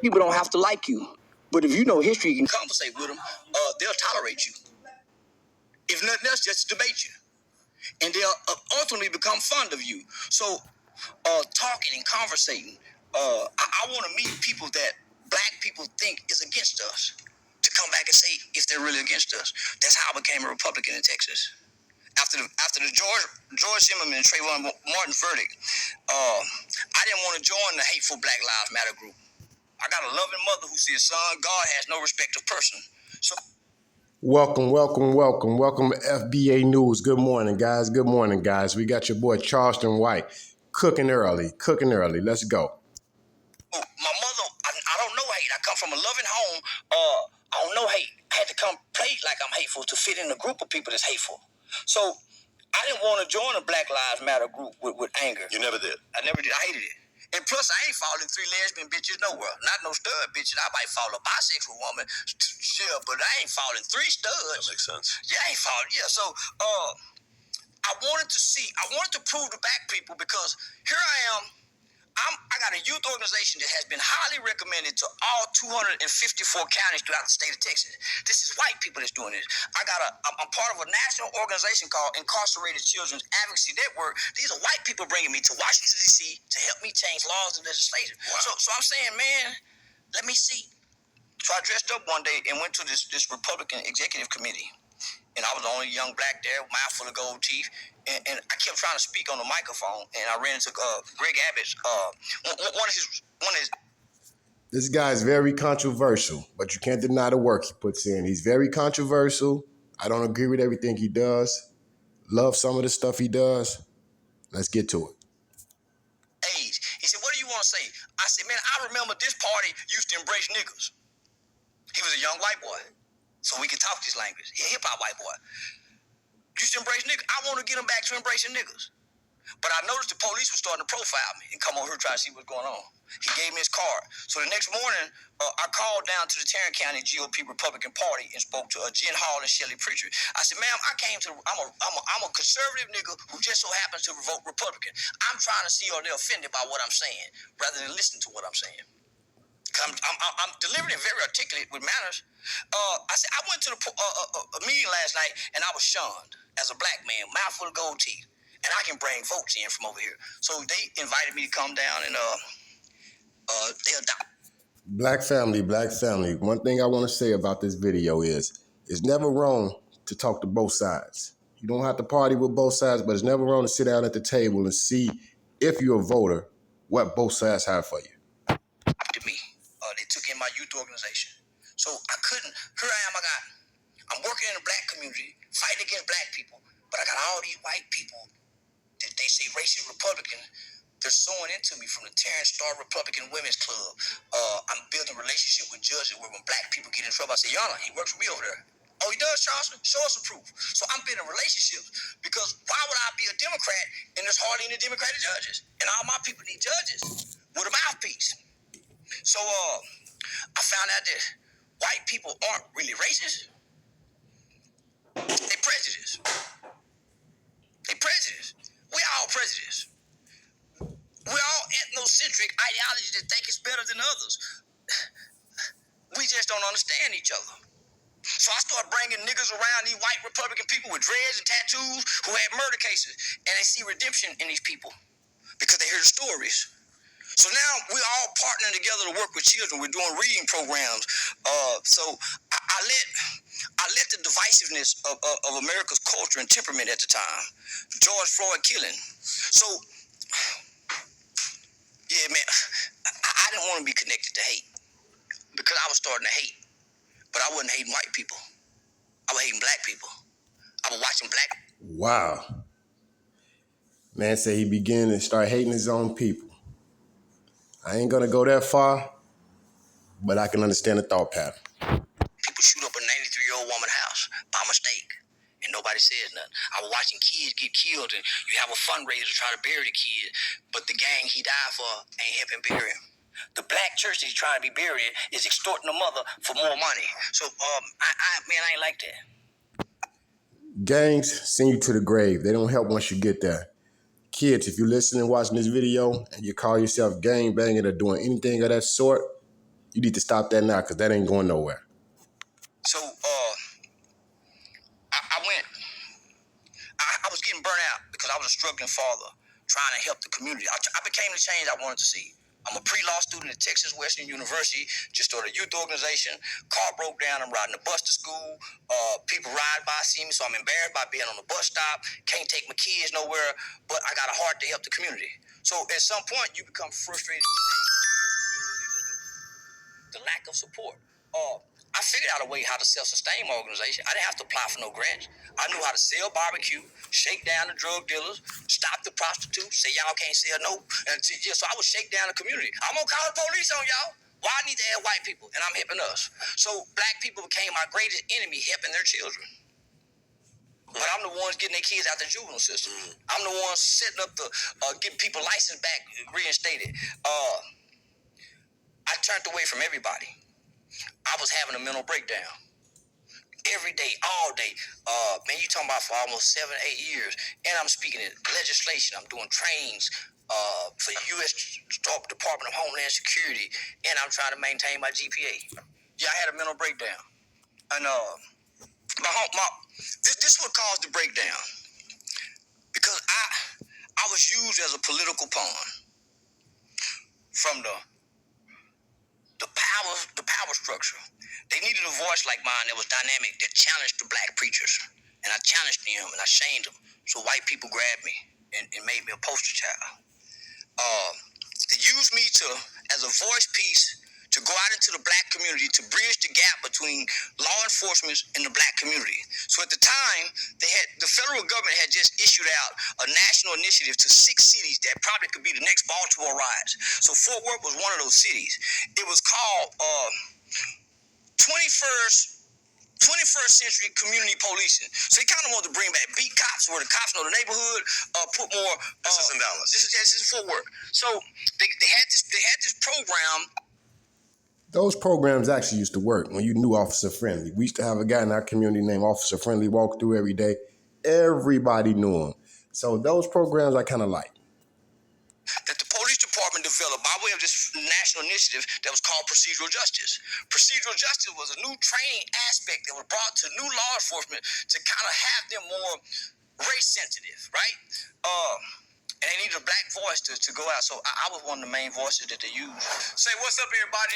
People don't have to like you. But if you know history, you can conversate with them, they'll tolerate you. If nothing else, just debate you. And they'll ultimately become fond of you. So talking and conversating, I want to meet people that black people think is against us, to come back and say if they're really against us. That's how I became a Republican in Texas. After the George Zimmerman and Trayvon Martin verdict, I didn't want to join the hateful Black Lives Matter group. I got a loving mother who says, son, God has no respect of person. So welcome to FBA News. Good morning, guys. We got your boy Charleston White cooking early. Let's go. My mother, I don't know hate. I come from a loving home. I don't know hate. I had to come play like I'm hateful to fit in a group of people that's hateful. So I didn't want to join a Black Lives Matter group with anger. You never did? I never did. I hated it. And plus, I ain't following 3 lesbian bitches nowhere. Not no stud bitches. I might follow a bisexual woman, yeah, but I ain't following 3 studs. That makes sense. Yeah, I ain't following. Yeah, so I wanted to prove to black people, because here I am. I got a youth organization that has been highly recommended to all 254 counties throughout the state of Texas. This is white people that's doing this. I'm part of a national organization called Incarcerated Children's Advocacy Network. These are white people bringing me to Washington, D.C. to help me change laws and legislation. Wow. So I'm saying, man, let me see. So I dressed up one day and went to this Republican executive committee. And I was the only young black there, mouth full of gold teeth. And I kept trying to speak on the microphone, and I ran into Greg Abbott's, one of his. This guy is very controversial, but you can't deny the work he puts in. He's very controversial. I don't agree with everything he does. Love some of the stuff he does. Let's get to it. Age. He said, what do you want to say? I said, man, I remember this party used to embrace niggas. He was a young white boy, so we could talk this language. He a hip-hop white boy. Used to embrace niggas. I want to get him back to embracing niggas. But I noticed the police was starting to profile me and come over here try to see what's going on. He gave me his card. So the next morning, I called down to the Tarrant County GOP Republican Party and spoke to Jen Hall and Shelley Pritchard. I said, ma'am, I'm a conservative nigga who just so happens to vote Republican. I'm trying to see are they offended by what I'm saying rather than listen to what I'm saying. I'm delivering it very articulate with manners. I said, I went to a meeting last night and I was shunned as a black man, mouth full of gold teeth, and I can bring votes in from over here. So they invited me to come down and they adopt. Black family. One thing I want to say about this video is it's never wrong to talk to both sides. You don't have to party with both sides, but it's never wrong to sit down at the table and see, if you're a voter, what both sides have for you. They took in my youth organization. So I couldn't, here I am, I'm working in the black community, fighting against black people, but I got all these white people that they say racist Republican. They're sewing into me from the Terrence Star Republican Women's Club. I'm building a relationship with judges where when black people get in trouble, I say, Yana, he works for me over there. Oh, he does, Charleston? Show us some proof. So I'm building relationships, because why would I be a Democrat and there's hardly any Democratic judges? And all my people need judges with a mouthpiece. So I found out that white people aren't really racist. They prejudice. We all prejudice. We're all ethnocentric ideologies that think it's better than others. We just don't understand each other. So I started bringing niggas around, these white Republican people with dreads and tattoos who had murder cases, and they see redemption in these people because they hear the stories. So now we're all partnering together to work with children. We're doing reading programs. So I let the divisiveness of America's culture and temperament at the time, George Floyd killing. So, yeah, man, I didn't want to be connected to hate, because I was starting to hate. But I wasn't hating white people. I was hating black people. I was watching black. Wow. Man said he began to start hating his own people. I ain't gonna go that far, but I can understand the thought pattern. People shoot up a 93-year-old woman's house by mistake, and nobody says nothing. I was watching kids get killed, and you have a fundraiser to try to bury the kid, but the gang he died for ain't helping bury him. The black church that he's trying to be buried in is extorting the mother for more money. So, I ain't like that. Gangs send you to the grave. They don't help once you get there. Kids, if you're listening and watching this video and you call yourself gang banging or doing anything of that sort, You need to stop that now because that ain't going nowhere. So I was getting burnt out because I was a struggling father trying to help the community. I became the change I wanted to see. I'm a pre-law student at Texas Western University, just started a youth organization. Car broke down, I'm riding the bus to school. People ride by, see me, so I'm embarrassed by being on the bus stop. Can't take my kids nowhere, but I got a heart to help the community. So at some point, you become frustrated. The lack of support. I figured out a way how to self-sustain my organization. I didn't have to apply for no grants. I knew how to sell barbecue, shake down the drug dealers, stop the prostitutes, say y'all can't sell no. So I would shake down the community. I'm gonna call the police on y'all. Why I need to add white people, and I'm helping us. So black people became my greatest enemy, helping their children. But I'm the ones getting their kids out the juvenile system. I'm the ones setting up the getting people license back reinstated. I turned away from everybody. I was having a mental breakdown. Every day, all day. Man, you talking about for almost 7, 8 years. And I'm speaking in legislation. I'm doing trainings for U.S. Department of Homeland Security. And I'm trying to maintain my GPA. Yeah, I had a mental breakdown. And this what caused the breakdown. Because I was used as a political pawn from the power structure. They needed a voice like mine that was dynamic, that challenged the black preachers. And I challenged them and I shamed them. So white people grabbed me and made me a poster child. They used me as a voice piece to go out into the black community to bridge the gap between law enforcement and the black community. So at the time, the federal government had just issued out a national initiative to 6 cities that probably could be the next Baltimore riots. So Fort Worth was one of those cities. It was called 21st century community policing. So they kind of wanted to bring back beat cops, where the cops know the neighborhood, put more. This is in Dallas. This is Fort Worth. So they had this program. Those programs actually used to work when you knew Officer Friendly. We used to have a guy in our community named Officer Friendly walk through every day. Everybody knew him. So those programs I kind of like. That the police department developed by way of this national initiative that was called procedural justice. Procedural justice was a new training aspect that was brought to new law enforcement to kind of have them more race sensitive, right? And they needed a black voice to go out. So I was one of the main voices that they used. Say, what's up, everybody?